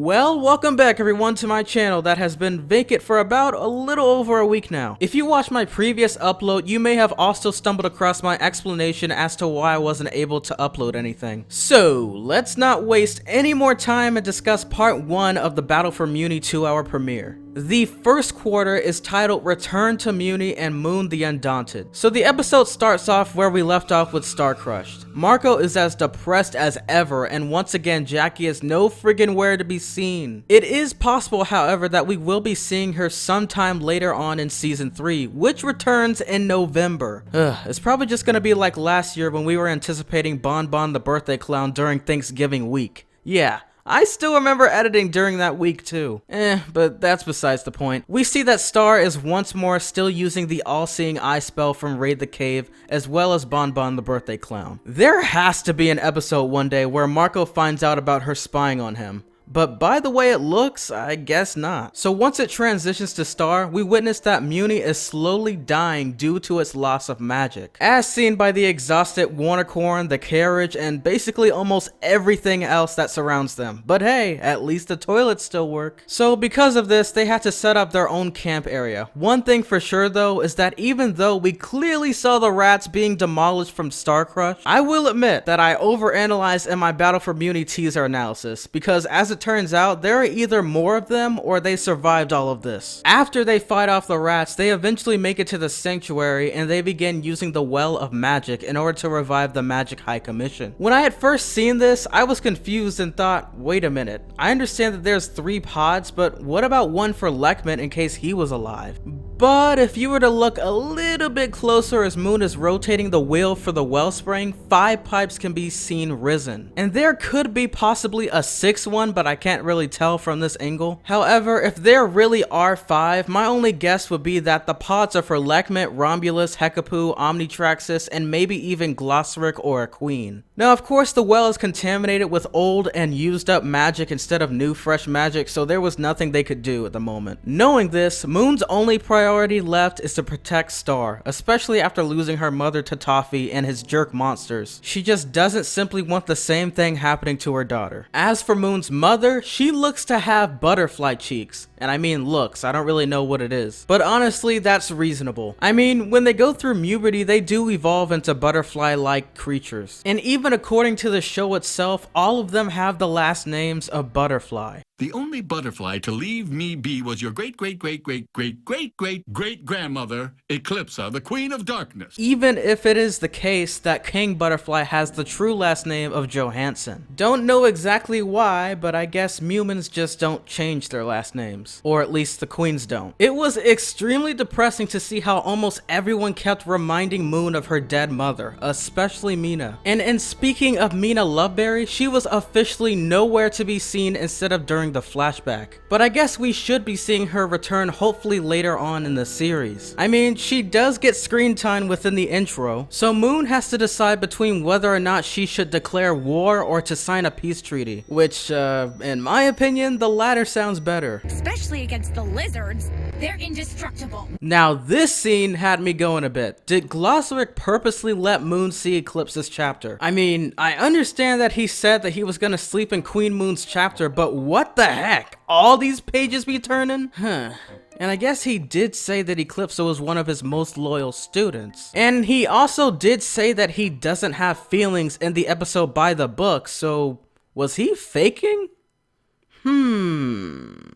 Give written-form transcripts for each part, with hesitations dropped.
Well, welcome back everyone to my channel that has been vacant for about a little over a week now. If you watched my previous upload, you may have also stumbled across my explanation as to why I wasn't able to upload anything. So, let's not waste any more time and discuss part 1 of the Battle for Mewni 2-hour premiere. The first quarter is titled Return to Mewni and Moon the Undaunted. So the episode starts off where we left off with Star Crushed. Marco is as depressed as ever, and once again Jackie is no friggin' where to be seen. It is possible, however, that we will be seeing her sometime later on in season 3, which returns in November. It's probably just gonna be like last year when we were anticipating Bon Bon the Birthday Clown during Thanksgiving week. Yeah. I still remember editing during that week too. But that's besides the point. We see that Star is once more still using the all-seeing eye spell from Raid the Cave, as well as Bon Bon the Birthday Clown. There has to be an episode one day where Marco finds out about her spying on him. But by the way it looks, I guess not. So once it transitions to Star, we witness that Mewni is slowly dying due to its loss of magic, as seen by the exhausted Warnicorn, the carriage, and basically almost everything else that surrounds them. But hey, at least the toilets still work. So because of this, they had to set up their own camp area. One thing for sure though is that even though we clearly saw the rats being demolished from Star Crush, I will admit that I overanalyzed in my Battle for Mewni teaser analysis, because as it turns out, there are either more of them or they survived all of this. After they fight off the rats, they eventually make it to the sanctuary and they begin using the Well of Magic in order to revive the Magic High Commission. When I had first seen this, I was confused and thought, wait a minute, I understand that there's 3 pods, but what about one for Lekman in case he was alive? But if you were to look a little bit closer as Moon is rotating the wheel for the wellspring, 5 pipes can be seen risen. And there could be possibly a 6th one, but I can't really tell from this angle. However, if there really are 5, my only guess would be that the pods are for Lekman, Rhombulus, Hekapoo, Omnitraxis, and maybe even Glossaric or a Queen. Now of course the well is contaminated with old and used up magic instead of new fresh magic, so there was nothing they could do at the moment. Knowing this, Moon's only priority left is to protect Star, especially after losing her mother to Toffee and his jerk monsters. She just doesn't simply want the same thing happening to her daughter. As for Moon's mother, she looks to have butterfly cheeks. And I mean looks, I don't really know what it is. But honestly, that's reasonable. I mean, when they go through puberty, they do evolve into butterfly-like creatures. And even according to the show itself, all of them have the last names of Butterfly. The only butterfly to leave me be was your great-great-great-great-great-great-great-grandmother, Eclipsa, the Queen of Darkness. Even if it is the case that King Butterfly has the true last name of Johansson. Don't know exactly why, but I guess humans just don't change their last names. Or at least the queens don't. It was extremely depressing to see how almost everyone kept reminding Moon of her dead mother, especially Mina. And speaking of Mina Loveberry, she was officially nowhere to be seen instead of during the flashback. But I guess we should be seeing her return hopefully later on in the series. I mean, she does get screen time within the intro, so Moon has to decide between whether or not she should declare war or to sign a peace treaty, which, in my opinion, the latter sounds better. Especially against the lizards. They're indestructible. Now this scene had me going a bit. Did Glossaric purposely let Moon see Eclipse's chapter? I mean, I understand that he said that he was gonna sleep in Queen Moon's chapter, but what the heck? All these pages be turning? And I guess he did say that Eclipse was one of his most loyal students. And he also did say that he doesn't have feelings in the episode by the book, so was he faking?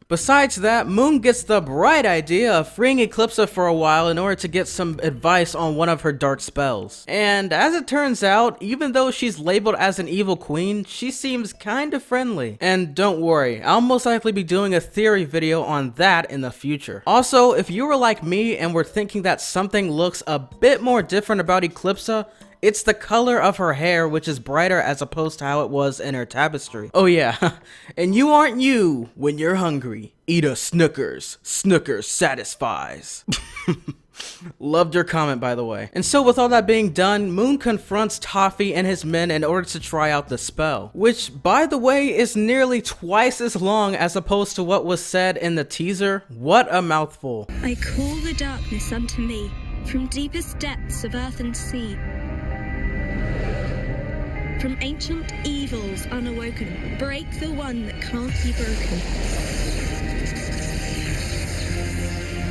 Besides that, Moon gets the bright idea of freeing Eclipse for a while in order to get some advice on one of her dark spells. And as it turns out, even though she's labeled as an evil queen, she seems kinda friendly. And don't worry, I'll most likely be doing a theory video on that in the future. Also, if you were like me and were thinking that something looks a bit more different about Eclipse, it's the color of her hair, which is brighter as opposed to how it was in her tapestry. Oh yeah, and you aren't you when you're hungry. Eat a Snookers. Snookers satisfies. Loved your comment, by the way. And so with all that being done, Moon confronts Toffee and his men in order to try out the spell, which, by the way, is nearly twice as long as opposed to what was said in the teaser. What a mouthful. I call the darkness unto me from deepest depths of earth and sea. From ancient evils unawoken, break the one that can't be broken.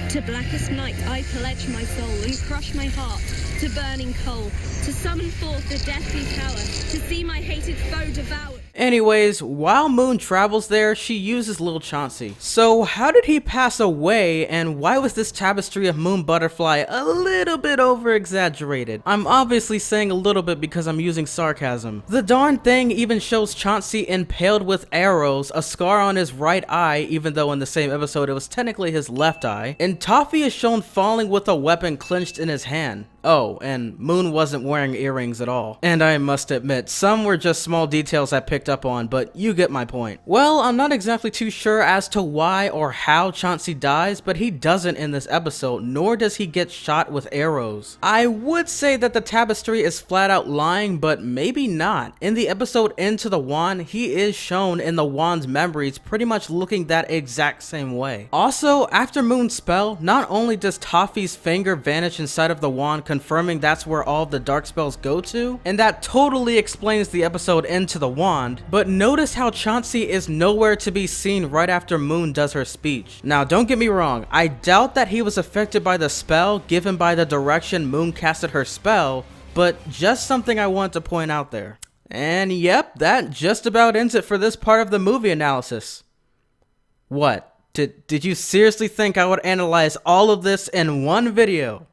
To blackest night I pledge my soul and crush my heart to burning coal, to summon forth the deathly power, to see my hated foe devoured. Anyways, while Moon travels there, she uses little Chauncy. So how did he pass away, and why was this tapestry of Moon Butterfly a little bit over exaggerated? I'm obviously saying a little bit because I'm using sarcasm. The darn thing even shows Chauncy impaled with arrows, a scar on his right eye, even though in the same episode it was technically his left eye, and Toffee is shown falling with a weapon clenched in his hand. Oh, and Moon wasn't wearing earrings at all. And I must admit, some were just small details I picked up on, but you get my point. Well, I'm not exactly too sure as to why or how Chauncy dies, but he doesn't in this episode, nor does he get shot with arrows. I would say that the tapestry is flat out lying, but maybe not. In the episode Into the Wand, he is shown in the wand's memories pretty much looking that exact same way. Also, after Moon's spell, not only does Toffee's finger vanish inside of the wand, confirming that's where all of the dark spells go to, and that totally explains the episode Into the Wand, but notice how Chauncy is nowhere to be seen right after Moon does her speech. Now don't get me wrong, I doubt that he was affected by the spell given by the direction Moon casted her spell, but just something I want to point out there. And yep, that just about ends it for this part of the movie analysis. What? Did you seriously think I would analyze all of this in one video?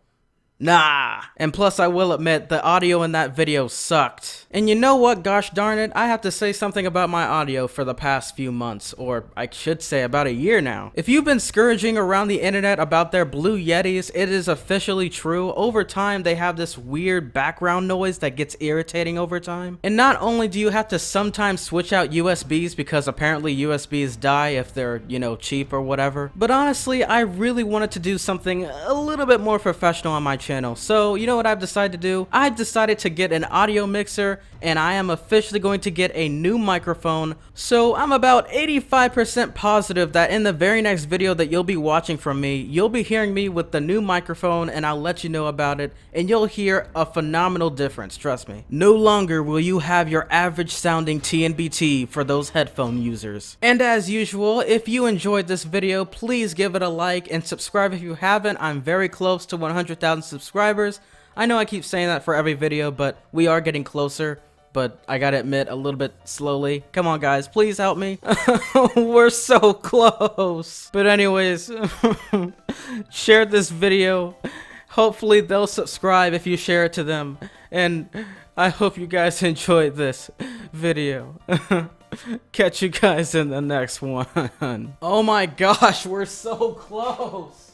Nah. And plus I will admit, the audio in that video sucked. And you know what, gosh darn it, I have to say something about my audio for the past few months, or I should say about a year now. If you've been scourging around the internet about their Blue Yetis, it is officially true. Over time, they have this weird background noise that gets irritating over time. And not only do you have to sometimes switch out USBs because apparently USBs die if they're, you know, cheap or whatever, but honestly, I really wanted to do something a little bit more professional on my channel. So you know what I've decided to do? I've decided to get an audio mixer, and I am officially going to get a new microphone. So I'm about 85% positive that in the very next video that you'll be watching from me, you'll be hearing me with the new microphone, and I'll let you know about it, and you'll hear a phenomenal difference, trust me. No longer will you have your average sounding TNBT for those headphone users. And as usual, if you enjoyed this video, please give it a like and subscribe if you haven't. I'm very close to 100,000 subscribers. I know I keep saying that for every video, but we are getting closer. But I gotta admit, a little bit slowly. Come on guys, please help me. We're so close. But anyways, share this video. Hopefully they'll subscribe if you share it to them. And I hope you guys enjoyed this video. Catch you guys in the next one. Oh my gosh, we're so close.